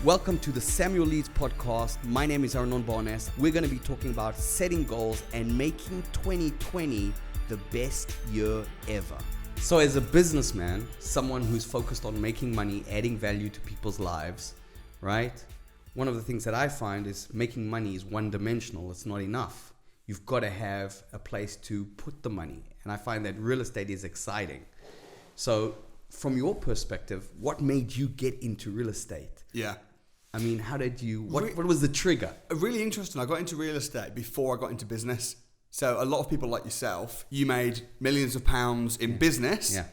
Welcome to the Samuel Leeds Podcast. My name is Arnon Barnes. We're going to be talking about setting goals and making 2020 the best year ever. So as a businessman, someone who's focused on making money, adding value to people's lives, right? One of the things that I find is making money is one-dimensional. It's not enough. You've got to have a place to put the money. And I find that real estate is exciting. So from your perspective, what made you get into real estate? Yeah. I mean, how did you, what was the trigger? Really interesting. I got into real estate before I got into business. So a lot of people like yourself, you made millions of pounds in business. Yeah.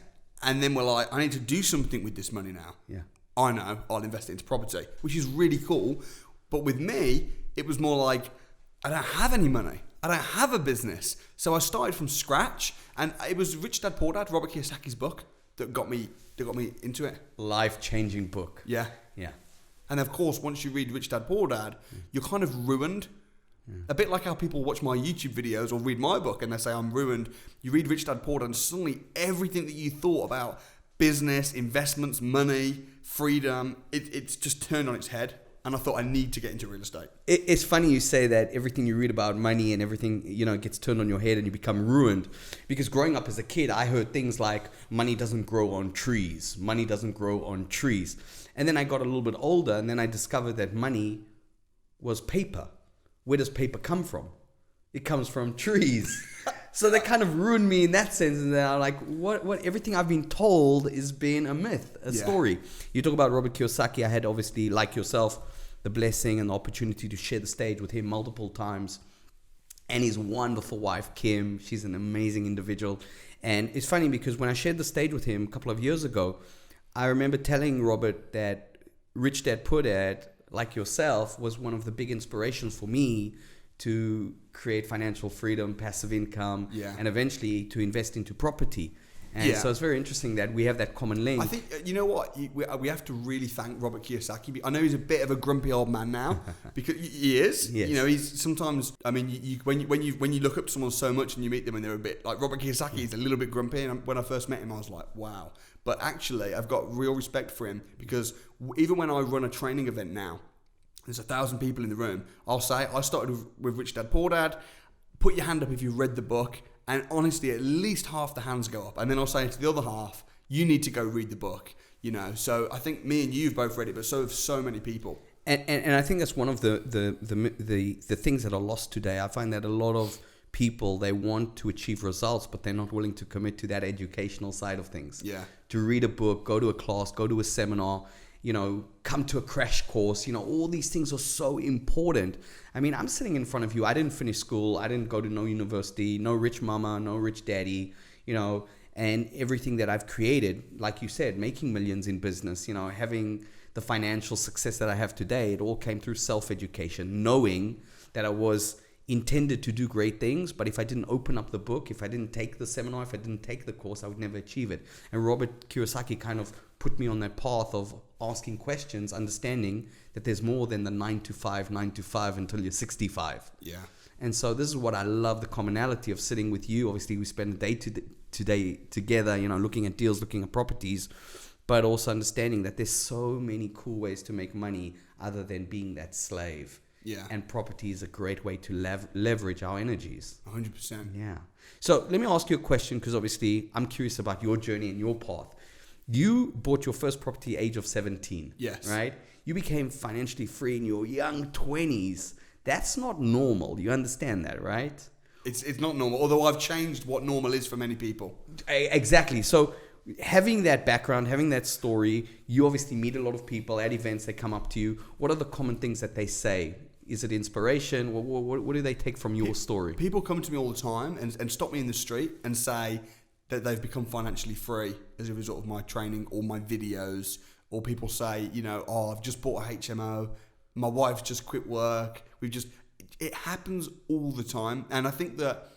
And then we're like, I need to do something with this money now. Yeah. I know, I'll invest it into property, which is really cool. But with me, it was more like, I don't have any money. I don't have a business. So I started from scratch. And it was Rich Dad Poor Dad, Robert Kiyosaki's book, that got me into it. Life-changing book. Yeah. Yeah. And of course, once you read Rich Dad Poor Dad, you're kind of ruined. A bit like how people watch my YouTube videos or read my book and they say I'm ruined. You read Rich Dad Poor Dad and suddenly everything that you thought about business, investments, money, freedom, it's just turned on its head. And I thought I need to get into real estate. It's funny you say that everything you read about money and everything, gets turned on your head and you become ruined. Because growing up as a kid, I heard things like money doesn't grow on trees. Money doesn't grow on trees. And then I got a little bit older and then I discovered that money was paper. Where does paper come from? It comes from trees. So that kind of ruined me in that sense. And then I'm like, what? Everything I've been told is being a myth, a story. You talk about Robert Kiyosaki. I had obviously, like yourself, the blessing and the opportunity to share the stage with him multiple times. And his wonderful wife, Kim, she's an amazing individual. And it's funny because when I shared the stage with him a couple of years ago, I remember telling Robert that Rich Dad Poor Dad, like yourself, was one of the big inspirations for me to create financial freedom, passive income, and eventually to invest into property. And so it's very interesting that we have that common link. I think, you know what, we have to really thank Robert Kiyosaki. I know he's a bit of a grumpy old man now, because he is. Yes. He's sometimes, I mean, when you look up to someone so much and you meet them and they're a bit, like Robert Kiyosaki is a little bit grumpy. And when I first met him, I was like, wow. But actually, I've got real respect for him because even when I run a training event now, there's 1,000 people in the room. I'll say, I started with Rich Dad Poor Dad. Put your hand up if you've read the book. And honestly, at least half the hands go up. And then I'll say to the other half, you need to go read the book. So I think me and you've both read it, but so have so many people. And I think that's one of the things that are lost today. I find that a lot of people, they want to achieve results, but they're not willing to commit to that educational side of things. Yeah. To read a book, go to a class, go to a seminar, come to a crash course, all these things are so important. I mean, I'm sitting in front of you. I didn't finish school. I didn't go to no university, no rich mama, no rich daddy, and everything that I've created, like you said, making millions in business, having the financial success that I have today, it all came through self-education, knowing that I was intended to do great things, but if I didn't open up the book, if I didn't take the seminar, if I didn't take the course, I would never achieve it. And Robert Kiyosaki kind of put me on that path of asking questions, understanding that there's more than the 9 to 5 until you're 65. Yeah. And so this is what I love, the commonality of sitting with you. Obviously, we spend a day today together, looking at deals, looking at properties, but also understanding that there's so many cool ways to make money other than being that slave. Yeah. And property is a great way to leverage our energies. 100%. Yeah. So let me ask you a question, because obviously I'm curious about your journey and your path. You bought your first property age of 17. Yes. Right? You became financially free in your young 20s. That's not normal. You understand that, right? It's not normal, although I've changed what normal is for many people. Exactly. So having that background, having that story, you obviously meet a lot of people at events. They come up to you. What are the common things that they say? Is it inspiration? What do they take from your story? People come to me all the time and stop me in the street and say that they've become financially free as a result of my training or my videos. Or people say, I've just bought a HMO. My wife's just quit work. It happens all the time. And I think that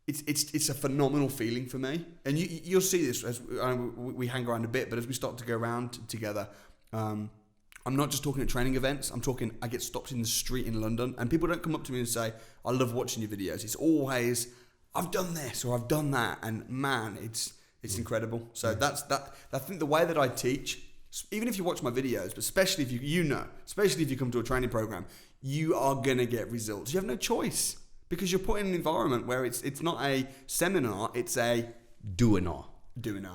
it's a phenomenal feeling for me. And you'll see this as we hang around a bit, but as we start to go around together, I'm not just talking at training events. I'm talking, I get stopped in the street in London and people don't come up to me and say, I love watching your videos. It's always, I've done this or I've done that. And man, it's incredible. So that's that. I think the way that I teach even if you watch my videos, but especially if especially if you come to a training program, you are going to get results. You have no choice because you're put in an environment where it's not a seminar, it's a doing-ar.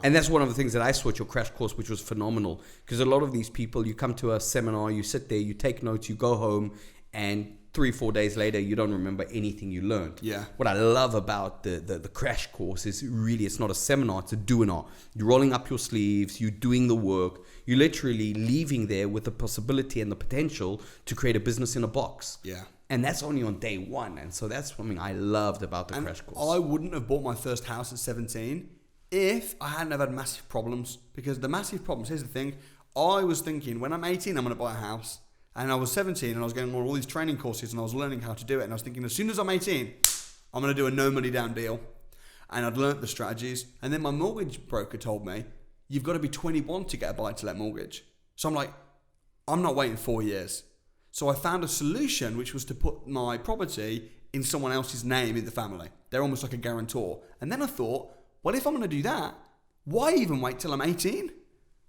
And that's one of the things that I saw at your crash course, which was phenomenal. Because a lot of these people, you come to a seminar, you sit there, you take notes, you go home, and 3-4 days later, you don't remember anything you learned. Yeah. What I love about the crash course is really, it's not a seminar, it's a doing-ar. You're rolling up your sleeves, you're doing the work, you're literally leaving there with the possibility and the potential to create a business in a box. Yeah. And that's only on day one. And so that's something I loved about the crash course. I wouldn't have bought my first house at 17 if I hadn't have had massive problems. Because the massive problems, here's the thing, I was thinking, when I'm 18, I'm going to buy a house. And I was 17 and I was going on all these training courses and I was learning how to do it. And I was thinking, as soon as I'm 18, I'm going to do a no money down deal. And I'd learnt the strategies. And then my mortgage broker told me, you've got to be 21 to get a buy-to-let mortgage. So I'm like, I'm not waiting 4 years. So I found a solution, which was to put my property in someone else's name in the family. They're almost like a guarantor. And then I thought, well, if I'm going to do that, why even wait till I'm 18?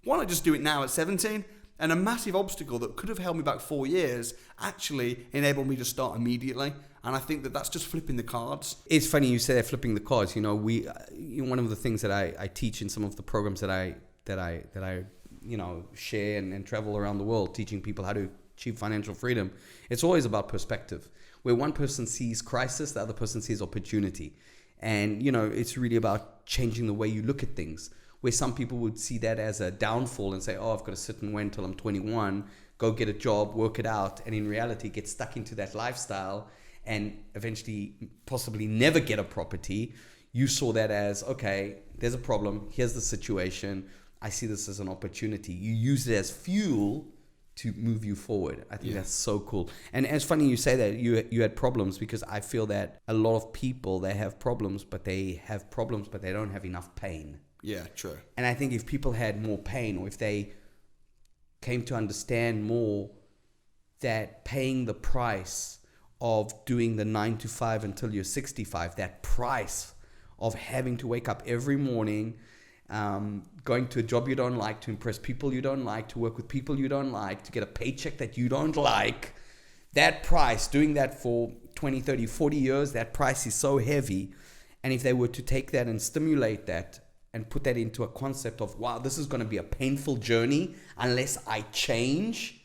Why not just do it now at 17? And a massive obstacle that could have held me back 4 years actually enabled me to start immediately. And I think that that's just flipping the cards. It's funny you say that, flipping the cards. You know, one of the things that I teach in some of the programs that I share and travel around the world, teaching people how to achieve financial freedom. It's always about perspective. Where one person sees crisis, the other person sees opportunity. And, it's really about changing the way you look at things. Where some people would see that as a downfall and say, I've got to sit and wait until I'm 21, go get a job, work it out, and in reality get stuck into that lifestyle and eventually possibly never get a property. You saw that as, okay, there's a problem, here's the situation, I see this as an opportunity. You use it as fuel to move you forward. I think that's so cool. And it's funny you say that you had problems, because I feel that a lot of people, they have problems, but they don't have enough pain. Yeah, true. And I think if people had more pain, or if they came to understand more that paying the price of doing the 9 to 5 until you're 65, that price of having to wake up every morning, going to a job you don't like, to impress people you don't like, to work with people you don't like, to get a paycheck that you don't like, that price, doing that for 20, 30, 40 years, that price is so heavy. And if they were to take that and stimulate that, and put that into a concept of, wow, this is going to be a painful journey unless I change.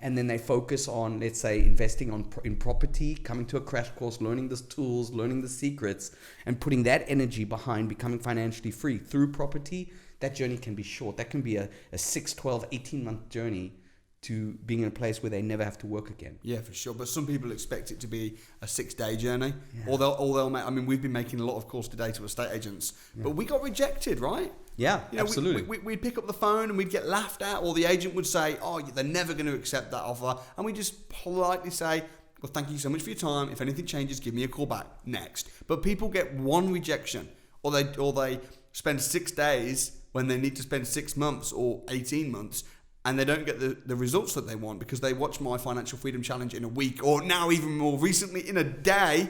And then they focus on, let's say, investing in property, coming to a crash course, learning the tools, learning the secrets, and putting that energy behind becoming financially free through property. That journey can be short. That can be a 6, 12, 18-month journey to being in a place where they never have to work again. Yeah, for sure. But some people expect it to be a 6-day journey. Yeah. Or they'll make, we've been making a lot of calls today to estate agents, but we got rejected, right? Yeah, absolutely. We'd pick up the phone and we'd get laughed at, or the agent would say, oh, they're never going to accept that offer. And we just politely say, well, thank you so much for your time. If anything changes, give me a call back. Next. But people get one rejection, or they spend 6 days when they need to spend 6 months or 18 months, and they don't get the results that they want because they watch my Financial Freedom Challenge in a week, or now even more recently in a day.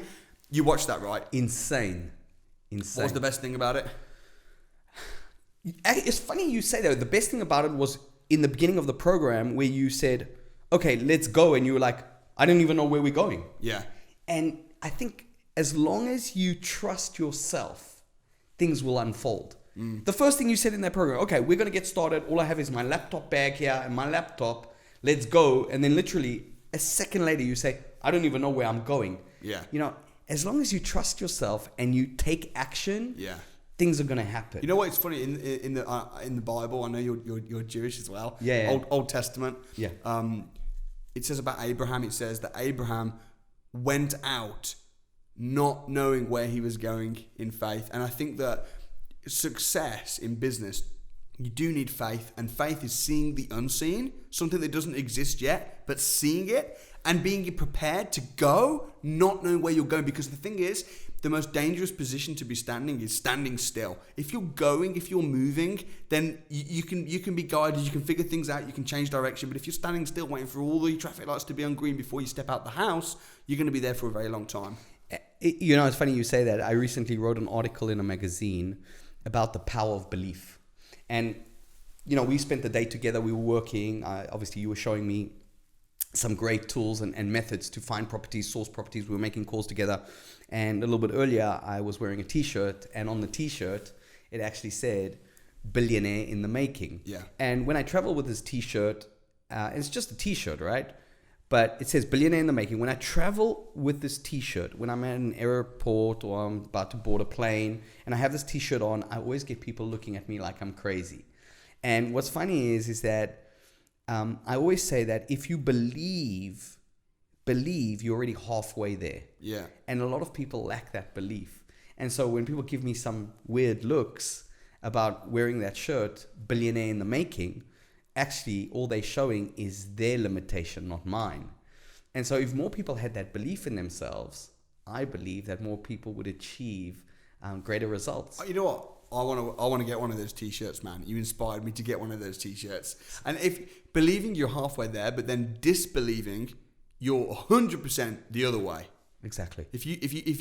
You watched that, right? Insane. What was the best thing about it? It's funny you say that. The best thing about it was in the beginning of the program where you said, okay, let's go. And you were like, I don't even know where we're going. Yeah. And I think as long as you trust yourself, things will unfold. The first thing you said in that program, okay, we're going to get started. All I have is my laptop bag here and my laptop. Let's go. And then literally a second later, you say, I don't even know where I'm going. Yeah. As long as you trust yourself and you take action, things are going to happen. You know what? It's funny in the Bible. I know you're Jewish as well. Yeah. Old Testament. Yeah. It says about Abraham. It says that Abraham went out not knowing where he was going in faith. And I think that success in business, you do need faith, and faith is seeing the unseen, something that doesn't exist yet, but seeing it and being prepared to go, not knowing where you're going. Because the thing is, the most dangerous position to be standing is standing still. If you're going, if you're moving, then you can be guided, you can figure things out, you can change direction. But if you're standing still waiting for all the traffic lights to be on green before you step out the house, you're going to be there for a very long time. It's funny you say that. I recently wrote an article in a magazine about the power of belief. And we spent the day together. We were working. Obviously, you were showing me some great tools and methods to find properties, source properties. We were making calls together. And a little bit earlier, I was wearing a T-shirt. And on the T-shirt, it actually said, billionaire in the making. Yeah. And when I travel with this T-shirt, it's just a T-shirt, right? But it says billionaire in the making. When I travel with this T-shirt, when I'm at an airport or I'm about to board a plane and I have this T-shirt on, I always get people looking at me like I'm crazy. And what's funny is that I always say that if you believe, you're already halfway there. Yeah. And a lot of people lack that belief. And so when people give me some weird looks about wearing that shirt, billionaire in the making, actually all they're showing is their limitation, not mine. And so if more people had that belief in themselves, I believe that more people would achieve greater results. You know what? I want to get one of those T-shirts, man. You inspired me to get one of those T-shirts. And if believing you're halfway there, but then disbelieving, you're 100% the other way. Exactly. If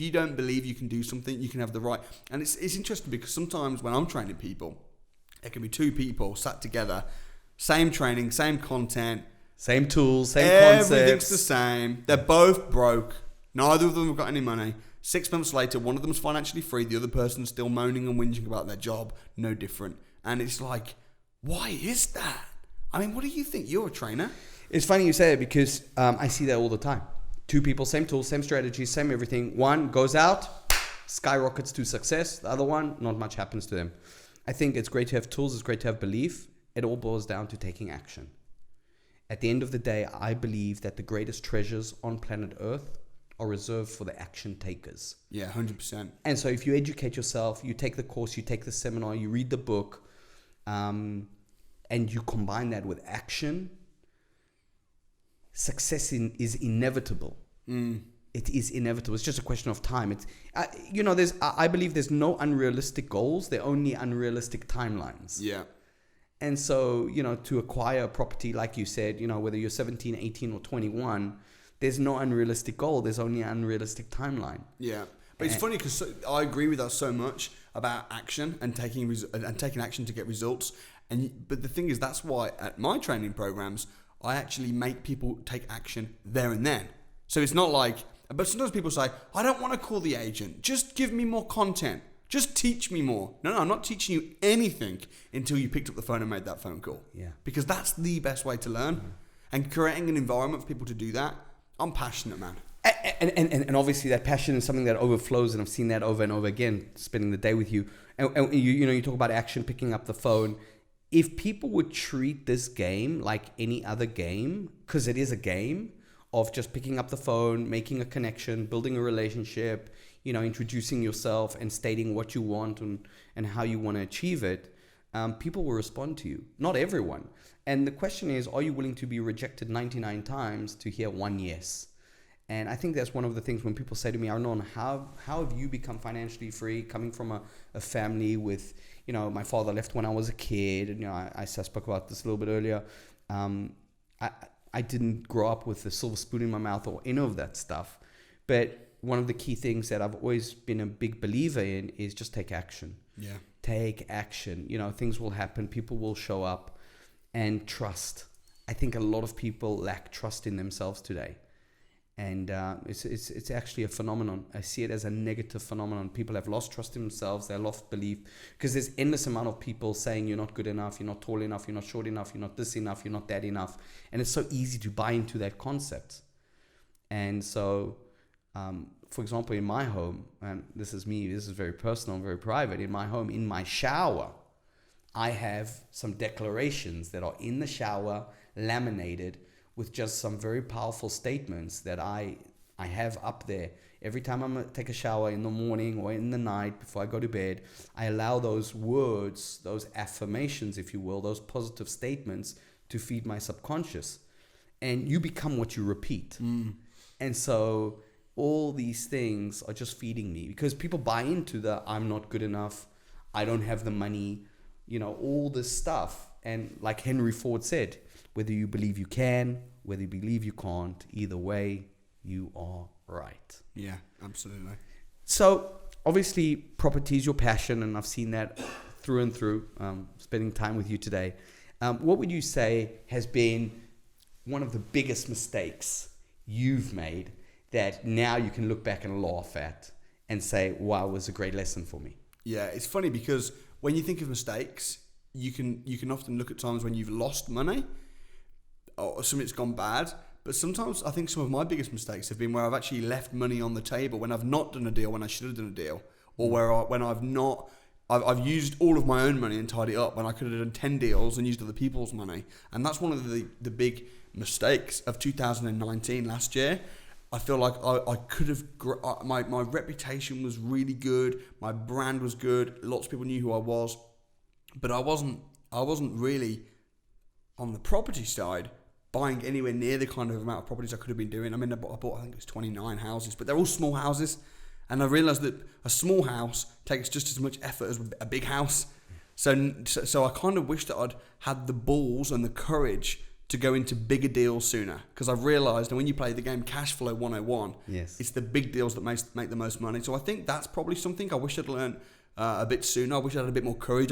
you don't believe you can do something, you can have the right. And it's interesting because sometimes when I'm training people, it can be two people sat together, same training, same content, same tools, same concepts. Everything's the same. They're both broke. Neither of them have got any money. 6 months later, one of them's financially free. The other person's still moaning and whinging about their job. No different. And it's like, why is that? I mean, what do you think? You're a trainer. It's funny you say it because I see that all the time. Two people, same tools, same strategies, same everything. One goes out, skyrockets to success. The other one, not much happens to them. I think it's great to have tools. It's great to have belief. It all boils down to taking action. At the end of the day, I believe that the greatest treasures on planet Earth are reserved for the action takers. Yeah, 100%. And so if you educate yourself, you take the course, you take the seminar, you read the book, and you combine that with action, success is inevitable. It is inevitable. It's just a question of time. It's I believe there's no unrealistic goals. There are only unrealistic timelines. Yeah. And so, to acquire a property, like you said, whether you're 17, 18 or 21, there's no unrealistic goal. There's only an unrealistic timeline. Yeah. But it's funny because I agree with that so much about action and taking action to get results. But the thing is, that's why at my training programs, I actually make people take action there and then. So it's not like, but sometimes people say, I don't want to call the agent. Just give me more content. Just teach me more. No, I'm not teaching you anything until you picked up the phone and made that phone call. Yeah. Because that's the best way to learn. And creating an environment for people to do that, I'm passionate, man. And obviously that passion is something that overflows, and I've seen that over and over again, spending the day with you. And you talk about action, picking up the phone. If people would treat this game like any other game, because it is a game of just picking up the phone, making a connection, building a relationship, introducing yourself and stating what you want and how you want to achieve it, people will respond to you. Not everyone. And the question is, are you willing to be rejected 99 times to hear one yes? And I think that's one of the things when people say to me, Arnon, how have you become financially free, coming from a family with, my father left when I was a kid. And, I spoke about this a little bit earlier. I didn't grow up with a silver spoon in my mouth or any of that stuff. But one of the key things that I've always been a big believer in is just take action. Yeah. Take action. Things will happen. People will show up. And trust. I think a lot of people lack trust in themselves today. And it's actually a phenomenon. I see it as a negative phenomenon. People have lost trust in themselves. They're lost belief. Because there's endless amount of people saying you're not good enough, you're not tall enough, you're not short enough, you're not this enough, you're not that enough. And it's so easy to buy into that concept. And so, for example, in my home, and this is me, this is very personal, very private. In my home, in my shower, I have some declarations that are in the shower, laminated, with just some very powerful statements that I have up there. Every time I'm going to take a shower in the morning or in the night before I go to bed, I allow those words, those affirmations, if you will, those positive statements to feed my subconscious. And you become what you repeat. And so all these things are just feeding me because people buy into the I'm not good enough, I don't have the money, all this stuff. And like Henry Ford said, whether you believe you can, whether you believe you can't, either way, you are right. Yeah, absolutely. So obviously property is your passion, and I've seen that through and through, spending time with you today. What would you say has been one of the biggest mistakes you've made that now you can look back and laugh at and say, wow, it was a great lesson for me? Yeah, it's funny because when you think of mistakes, you can often look at times when you've lost money or something's gone bad. But sometimes I think some of my biggest mistakes have been where I've actually left money on the table when I've not done a deal when I should have done a deal, or when I've used all of my own money and tied it up when I could have done 10 deals and used other people's money. And that's one of the big mistakes of 2019 last year. I feel like I could have, my reputation was really good, my brand was good, lots of people knew who I was, but I wasn't really on the property side buying anywhere near the kind of amount of properties I could have been doing. I mean, I bought I think it was 29 houses, but they're all small houses. And I realised that a small house takes just as much effort as a big house. So I kind of wish that I'd had the balls and the courage to go into bigger deals sooner. Because I've realised that when you play the game Cash Flow 101, yes, it's the big deals that make the most money. So I think that's probably something I wish I'd learned a bit sooner. I wish I had a bit more courage.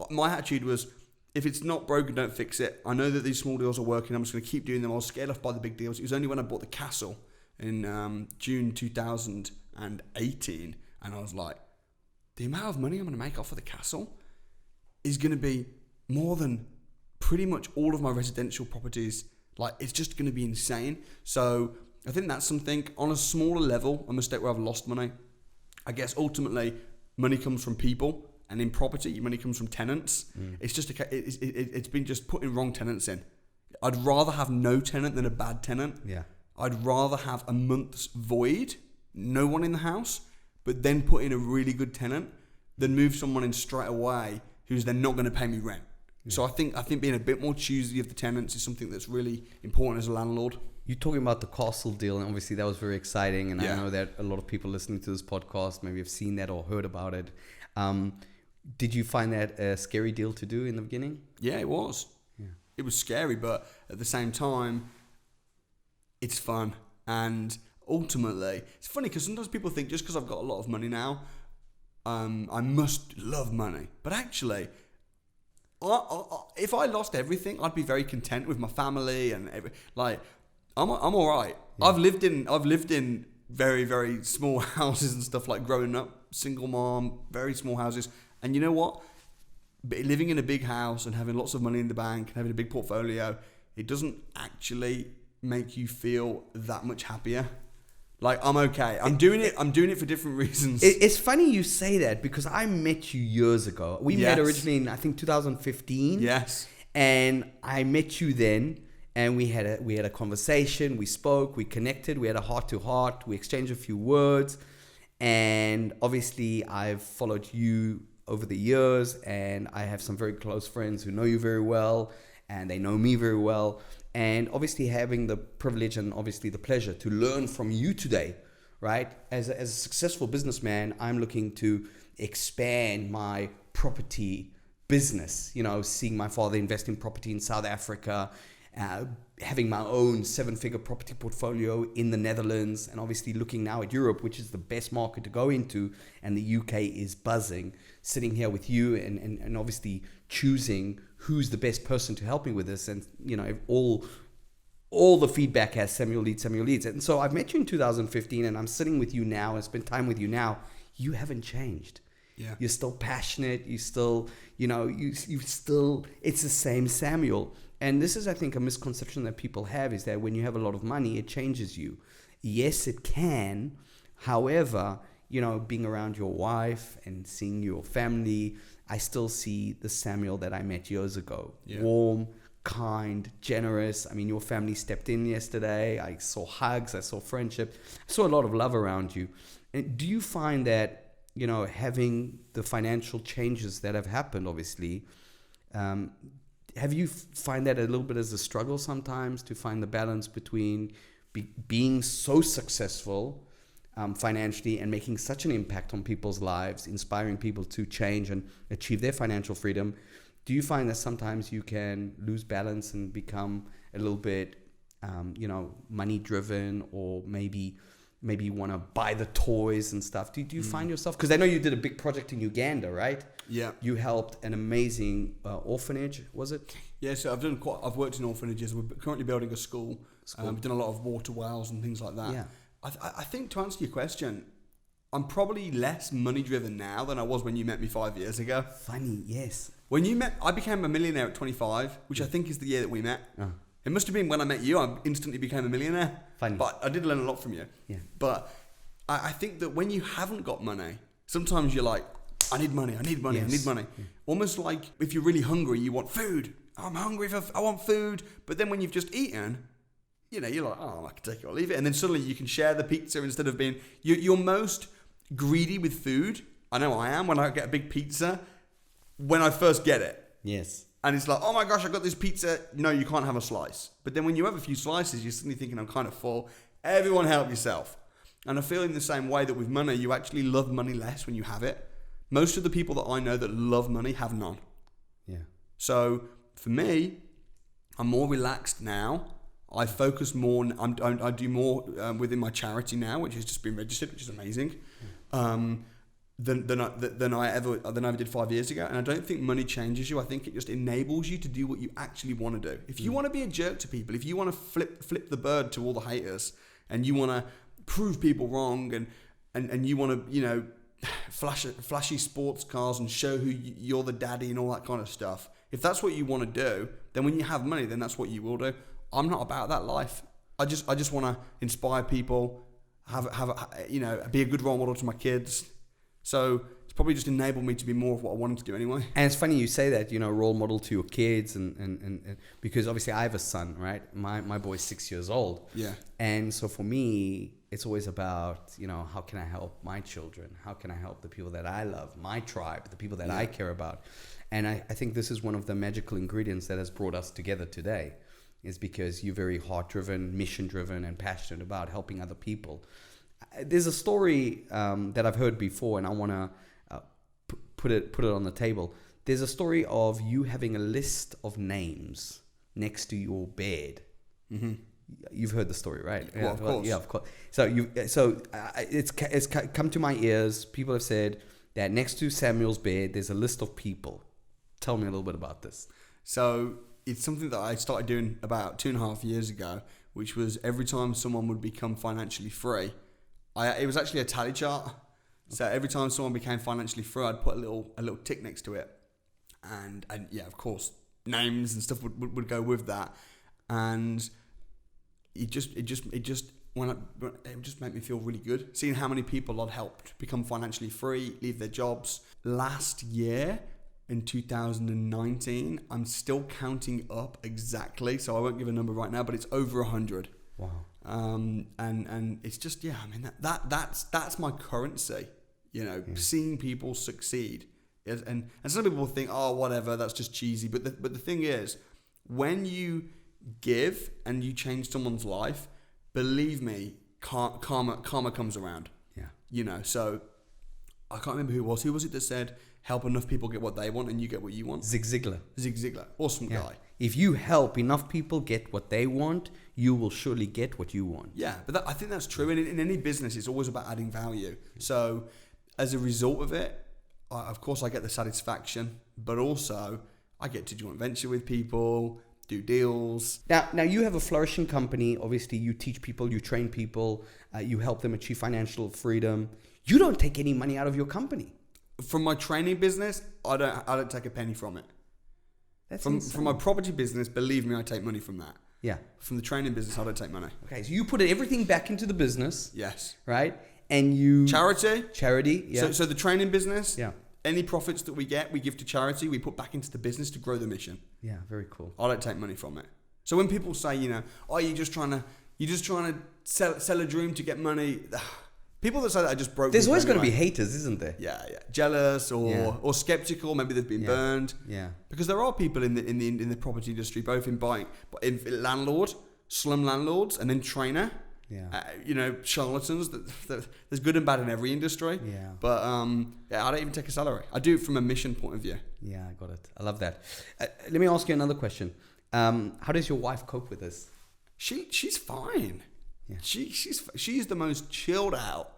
My attitude was, if it's not broken, don't fix it. I know that these small deals are working. I'm just going to keep doing them. I was scared off by the big deals. It was only when I bought the castle in June 2018, and I was like, the amount of money I'm going to make off of the castle is going to be more than pretty much all of my residential properties. Like, it's just going to be insane. So I think that's something on a smaller level, a mistake where I've lost money. I guess ultimately money comes from people. And in property, money comes from tenants. It's just it's been just putting wrong tenants in. I'd rather have no tenant than a bad tenant. Yeah. I'd rather have a month's void, no one in the house, but then put in a really good tenant than move someone in straight away who's then not going to pay me rent. Yeah. So I think being a bit more choosy of the tenants is something that's really important as a landlord. You're talking about the castle deal, and obviously that was very exciting. And I know that a lot of people listening to this podcast maybe have seen that or heard about it. Did you find that a scary deal to do in the beginning? Yeah, it was. Yeah. It was scary, but at the same time, it's fun. And ultimately, it's funny because sometimes people think just because I've got a lot of money now, I must love money. But actually, if I lost everything, I'd be very content with my family and I'm all right. Yeah. I've lived in very, very small houses and stuff, like growing up, single mom, very small houses. And you know what? Living in a big house and having lots of money in the bank and having a big portfolio, it doesn't actually make you feel that much happier. Like, I'm okay. I'm doing it for different reasons. It's funny you say that because I met you years ago. We met originally in, I think, 2015. Yes. And I met you then, and we had a conversation. We spoke. We connected. We had a heart to heart. We exchanged a few words. And obviously, I've followed you over the years, and I have some very close friends who know you very well, and they know me very well. And obviously having the privilege and obviously the pleasure to learn from you today, right? As a successful businessman, I'm looking to expand my property business, seeing my father invest in property in South Africa, having my own 7-figure property portfolio in the Netherlands, and obviously looking now at Europe, which is the best market to go into, and the UK is buzzing. Sitting here with you and obviously choosing who's the best person to help me with this, and all the feedback has Samuel Leeds. And so I've met you in 2015, and I'm sitting with you now and spend time with you now. You haven't changed. Yeah. You're still passionate. You still, you still, it's the same Samuel. And this is, I think, a misconception that people have, is that when you have a lot of money, it changes you. Yes, it can. However, being around your wife and seeing your family, I still see the Samuel that I met years ago. Yeah. Warm, kind, generous. I mean, your family stepped in yesterday. I saw hugs. I saw friendship. I saw a lot of love around you. And do you find that, having the financial changes that have happened, obviously, have you find that a little bit as a struggle sometimes to find the balance between being so successful financially and making such an impact on people's lives, inspiring people to change and achieve their financial freedom? Do you find that sometimes you can lose balance and become a little bit, money driven, or maybe maybe you want to buy the toys and stuff. Do you find yourself, because I know you did a big project in Uganda, right? Yeah. You helped an amazing orphanage, was it? Yeah, so I've worked in orphanages. We're currently building a school. We've done a lot of water wells and things like that. Yeah. I think, to answer your question, I'm probably less money driven now than I was when you met me 5 years ago. Funny, yes. I became a millionaire at 25, which I think is the year that we met. It must have been when I met you, I instantly became a millionaire. Funny. But I did learn a lot from you. Yeah. But I think that when you haven't got money, sometimes you're like, I need money. Yes. I need money. Yeah. Almost like if you're really hungry, you want food. I'm hungry, I want food. But then when you've just eaten, you're like, oh, I can take it or leave it. And then suddenly you can share the pizza instead of being... You're most greedy with food. I know I am when I get a big pizza, when I first get it. Yes. And it's like, oh my gosh, I got this pizza. No, you can't have a slice. But then when you have a few slices, you're suddenly thinking, I'm kind of full. Everyone help yourself. And I feel in the same way that with money, you actually love money less when you have it. Most of the people that I know that love money have none. Yeah. So for me, I'm more relaxed now. I focus more. I do more within my charity now, which has just been registered, which is amazing. Than I ever did 5 years ago. And I don't think money changes you. I think it just enables you to do what you actually want to do. If you want to be a jerk to people, if you want to flip the bird to all the haters, and you want to prove people wrong, and you want to, flashy sports cars and show who you're the daddy and all that kind of stuff. If that's what you want to do, then when you have money, then that's what you will do. I'm not about that life. I just want to inspire people, be a good role model to my kids. So it's probably just enabled me to be more of what I wanted to do anyway. And it's funny you say that, role model to your kids, and because obviously I have a son, right? My boy's 6 years old. Yeah. And so for me, it's always about, how can I help my children? How can I help the people that I love, my tribe, the people that I care about? And I think this is one of the magical ingredients that has brought us together today, is because you're very heart-driven, mission-driven, and passionate about helping other people. There's a story that I've heard before, and I want to put it on the table. There's a story of you having a list of names next to your bed. Mm-hmm. You've heard the story, right? Well, of course. Yeah, of course. So it's come to my ears. People have said that next to Samuel's bed, there's a list of people. Tell me a little bit about this. So it's something that I started doing about 2.5 years ago, which was every time someone would become financially free, it was actually a tally chart. Okay. So every time someone became financially free, I'd put a little tick next to it, and yeah, of course, names and stuff would go with that, and it just made me feel really good seeing how many people I'd helped become financially free, leave their jobs. Last year, in 2019, I'm still counting up exactly, so I won't give a number right now, but it's over 100. Wow. And it's just, that's my currency, seeing people succeed. And some people think, oh, whatever, that's just cheesy. But the thing is, when you give and you change someone's life, believe me, karma comes around. Yeah. So I can't remember who was it that said, help enough people get what they want and you get what you want? Zig Ziglar. Awesome guy. If you help enough people get what they want, you will surely get what you want. Yeah, but I think that's true. And in any business, it's always about adding value. So as a result of it, of course, I get the satisfaction, but also I get to joint venture with people, do deals. Now you have a flourishing company. Obviously, you teach people, you train people, you help them achieve financial freedom. You don't take any money out of your company. From my training business, I don't take a penny from it. From my property business, believe me, I take money from that. Yeah. From the training business, I don't take money. Okay, so you put everything back into the business. Yes. Right? And you... Charity, yeah. So the training business, yeah. Any profits that we get, we give to charity. We put back into the business to grow the mission. Yeah, very cool. I don't take money from it. So when people say, oh, you're just trying to sell a dream to get money... People that say that are just broke. There's always going to be haters, isn't there? Yeah. Jealous or skeptical. Maybe they've been burned. Yeah. Because there are people in the property industry, both in buying, in landlord, slum landlords, and then trainer. Yeah. Charlatans. There's good and bad in every industry. Yeah. But I don't even take a salary. I do it from a mission point of view. Yeah, I got it. I love that. Let me ask you another question. How does your wife cope with this? She's fine. Yeah. She's the most chilled out,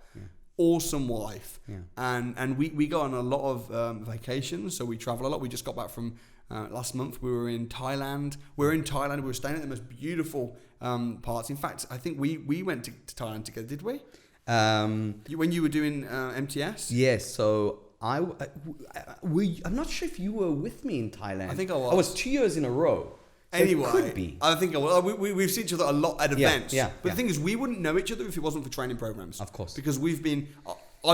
awesome wife. Yeah. And we go on a lot of vacations, so we travel a lot. We just got back from last month. We were in Thailand. We were staying at the most beautiful parts. In fact, I think we went to Thailand together, did we? When you were doing MTS? Yes. So I'm not sure if you were with me in Thailand. I think I was. I was 2 years in a row. So anyway, it could be. I think I was. We've seen each other a lot at events. Yeah, But the thing is, we wouldn't know each other if it wasn't for training programs. Of course. Because I've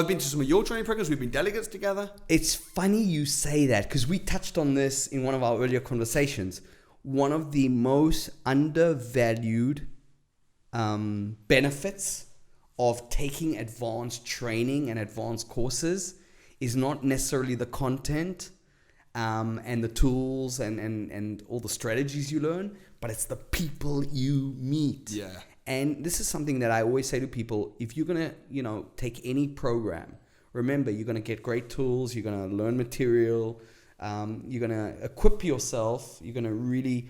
been to some of your training programs. We've been delegates together. It's funny you say that because we touched on this in one of our earlier conversations. One of the most undervalued benefits of taking advanced training and advanced courses is not necessarily the content and the tools and all the strategies you learn, but it's the people you meet. Yeah. And this is something that I always say to people: if you're gonna, take any program, remember you're gonna get great tools, you're gonna learn material, you're gonna equip yourself, you're gonna really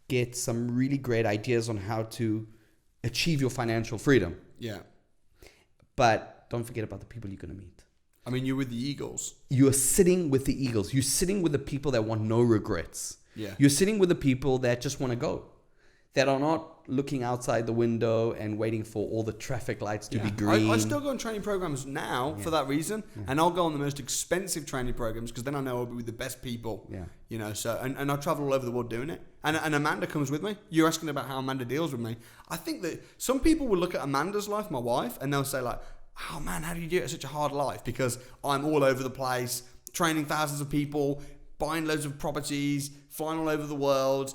get some really great ideas on how to achieve your financial freedom. Yeah. But don't forget about the people you're gonna meet. I mean, you're with the Eagles. You're sitting with the Eagles. You're sitting with the people that want no regrets. Yeah. You're sitting with the people that just want to go, that are not looking outside the window and waiting for all the traffic lights to be green. I still go on training programs now for that reason, and I'll go on the most expensive training programs because then I know I'll be with the best people. Yeah. So and I travel all over the world doing it. And Amanda comes with me. You're asking about how Amanda deals with me. I think that some people will look at Amanda's life, my wife, and they'll say like, oh man, how do you do it at such a hard life? Because I'm all over the place, training thousands of people, buying loads of properties, flying all over the world,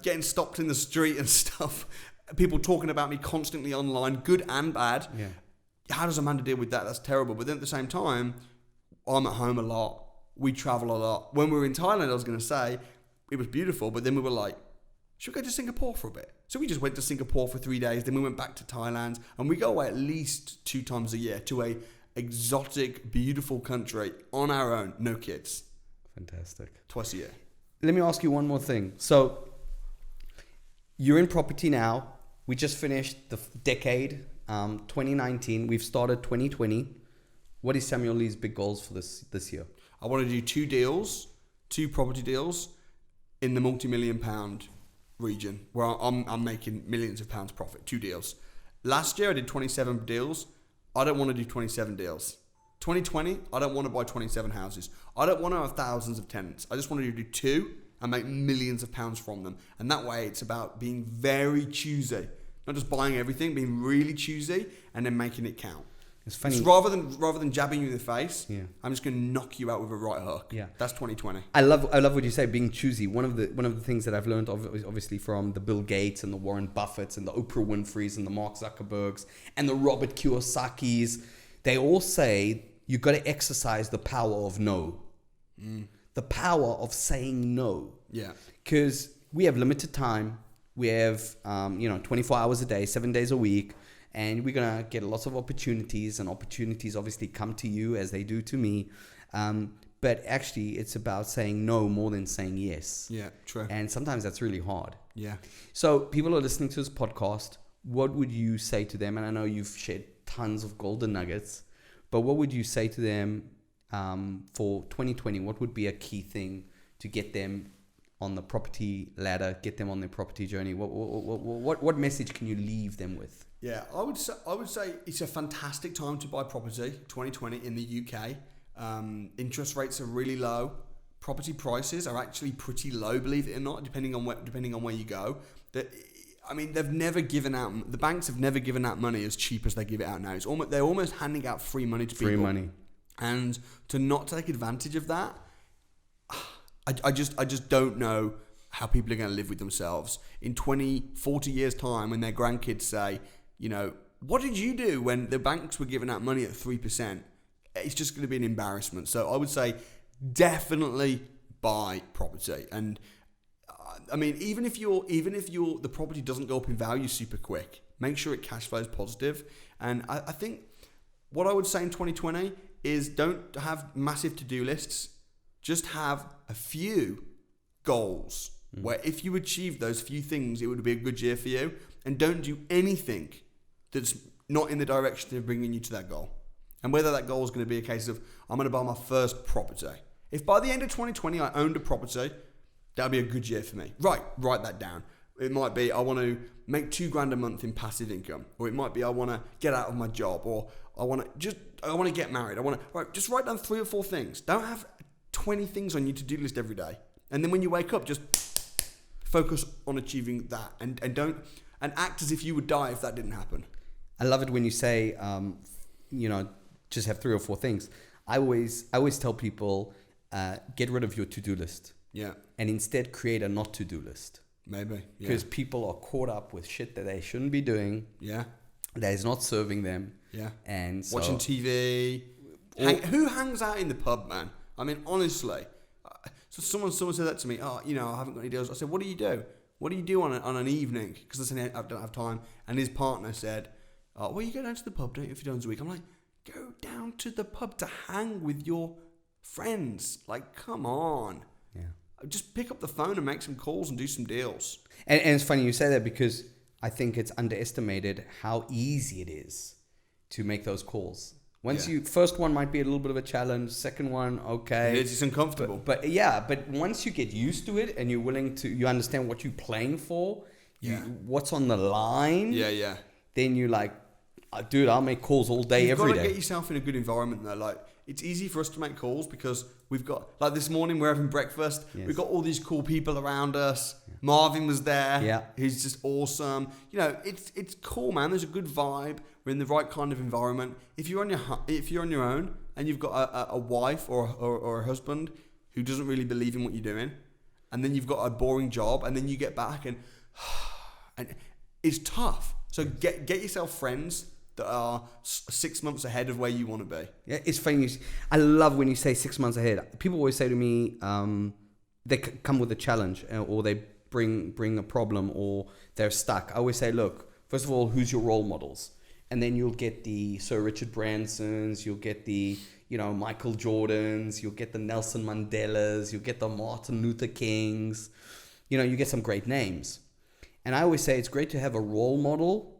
getting stopped in the street and stuff. People talking about me constantly online, good and bad. Yeah. How does Amanda deal with that? That's terrible. But then at the same time, I'm at home a lot. We travel a lot. When we were in Thailand, I was going to say, it was beautiful. But then we were like, should we go to Singapore for a bit? So we just went to Singapore for 3 days. Then we went back to Thailand. And we go away at least 2 times a year to a exotic, beautiful country on our own. No kids. Fantastic. Twice a year. Let me ask you one more thing. So you're in property now. We just finished the decade, 2019. We've started 2020. What is Samuel Leeds' big goals for this year? I want to do 2 property deals in the multi-million pound region where I'm making millions of pounds profit. 2 deals. Last year I did 27 deals. I don't want to do 27 deals. 2020, I don't want to buy 27 houses. I don't want to have thousands of tenants. I just want to do 2 and make millions of pounds from them. And that way it's about being very choosy. Not just buying everything, being really choosy and then making it count. It's funny. It's rather than jabbing you in the face, Yeah. I'm just going to knock you out with a right hook. Yeah. That's 2020. I love what you say, being choosy. One of the things that I've learned, obviously, from the Bill Gates and the Warren Buffetts and the Oprah Winfreys and the Mark Zuckerbergs and the Robert Kiyosakis, they all say you got to exercise the power of no. The power of saying no. Yeah. Because we have limited time. We have 24 hours a day, 7 days a week. And we're going to get lots of opportunities, and opportunities obviously come to you as they do to me. But actually, it's about saying no more than saying yes. Yeah, true. And sometimes that's really hard. Yeah. So people are listening to this podcast. What would you say to them? And I know you've shared tons of golden nuggets, but what would you say to them for 2020? What would be a key thing to get them on the property ladder, get them on their property journey? What message can you leave them with? Yeah, I would say it's a fantastic time to buy property, 2020 in the UK. Interest rates are really low. Property prices are actually pretty low, believe it or not, depending on where you go. They've never given out, the banks have never given out money as cheap as they give it out now. They're almost handing out free money to people. Free money. And to not take advantage of that, I just don't know how people are going to live with themselves in 20, 40 years' time when their grandkids say, what did you do when the banks were giving out money at 3%? It's just going to be an embarrassment. So I would say definitely buy property. And even if the property doesn't go up in value super quick, make sure it cash flows positive. And I think what I would say in 2020 is don't have massive to-do lists. Just have a few goals where if you achieve those few things, it would be a good year for you. And don't do anything that's not in the direction of bringing you to that goal. And whether that goal is going to be a case of, I'm going to buy my first property. If by the end of 2020 I owned a property, that'd be a good year for me. Right, write that down. It might be I want to make $2,000 a month in passive income, or it might be I want to get out of my job, or I want to get married. Just write down 3 or 4 things. Don't have 20 things on your to-do list every day. And then when you wake up, just focus on achieving that, and act as if you would die if that didn't happen. I love it when you say, just have 3 or 4 things. I always tell people, get rid of your to-do list. Yeah. And instead create a not to-do list. Maybe. Because people are caught up with shit that they shouldn't be doing. Yeah. That is not serving them. Yeah. And so, watching TV. Who hangs out in the pub, man? I mean, honestly. So someone said that to me. Oh, I haven't got any deals. I said, what do you do? What do you do on an evening? Because I said, I don't have time. And his partner said, well, you go down to the pub, don't you, a few times a week? I'm like, go down to the pub to hang with your friends. Like, come on. Yeah. Just pick up the phone and make some calls and do some deals. And it's funny you say that, because I think it's underestimated how easy it is to make those calls. First one might be a little bit of a challenge. Second one, okay. It's uncomfortable. But once you get used to it and you're willing to, you understand what you're playing for, what's on the line. Yeah. Then you're like, dude, I'll make calls all day, every day. You've got to get yourself in a good environment though. Like, it's easy for us to make calls because we've got, like this morning we're having breakfast. Yes. We've got all these cool people around us. Yeah. Marvin was there. Yeah. He's just awesome. It's cool, man. There's a good vibe. We're in the right kind of environment. If you're on your own and you've got a wife or a husband who doesn't really believe in what you're doing, and then you've got a boring job, and then you get back and it's tough. So get yourself friends that are 6 months ahead of where you want to be. Yeah, it's funny. I love when you say 6 months ahead. People always say to me, they come with a challenge, or they bring a problem, or they're stuck. I always say, look, first of all, who's your role models? And then you'll get the Sir Richard Bransons, you'll get the Michael Jordans, you'll get the Nelson Mandelas, you'll get the Martin Luther Kings. You get some great names. And I always say it's great to have a role model,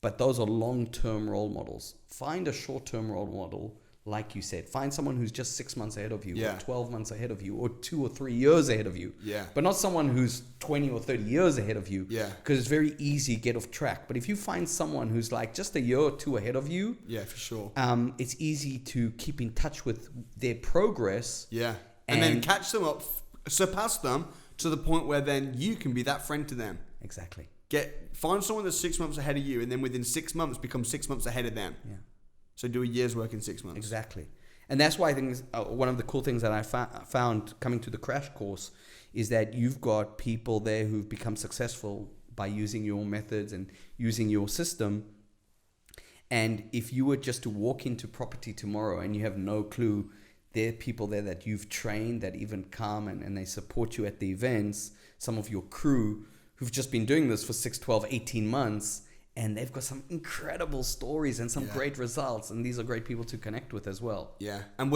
but those are long-term role models. Find a short-term role model, like you said. Find someone who's just 6 months ahead of you, or 12 months ahead of you, or 2 or 3 years ahead of you. Yeah. But not someone who's 20 or 30 years ahead of you. Yeah. Because it's very easy to get off track. But if you find someone who's like just a year or 2 ahead of you, yeah, for sure. It's easy to keep in touch with their progress. Yeah. And then catch them up, surpass them to the point where then you can be that friend to them. Exactly. Find someone that's 6 months ahead of you, and then within 6 months become 6 months ahead of them. Yeah. So do a year's work in 6 months. Exactly. And that's why I think one of the cool things that I found coming to the crash course is that you've got people there who've become successful by using your methods and using your system. And if you were just to walk into property tomorrow and you have no clue, there are people there that you've trained that even come and they support you at the events, some of your crew who've just been doing this for 6, 12, 18 months, and they've got some incredible stories and some great results, and these are great people to connect with as well. Yeah, and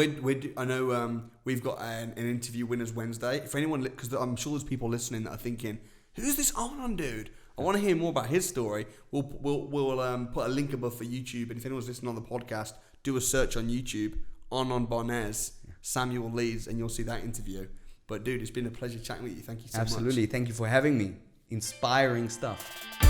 I know we've got an interview Winners Wednesday. If anyone, because I'm sure there's people listening that are thinking, who's this Arnon dude? I want to hear more about his story. We'll put a link above for YouTube, and if anyone's listening on the podcast, do a search on YouTube, Arnon Barnes, Samuel Leeds, and you'll see that interview. But dude, it's been a pleasure chatting with you. Thank you so much. Absolutely. Thank you for having me. Inspiring stuff.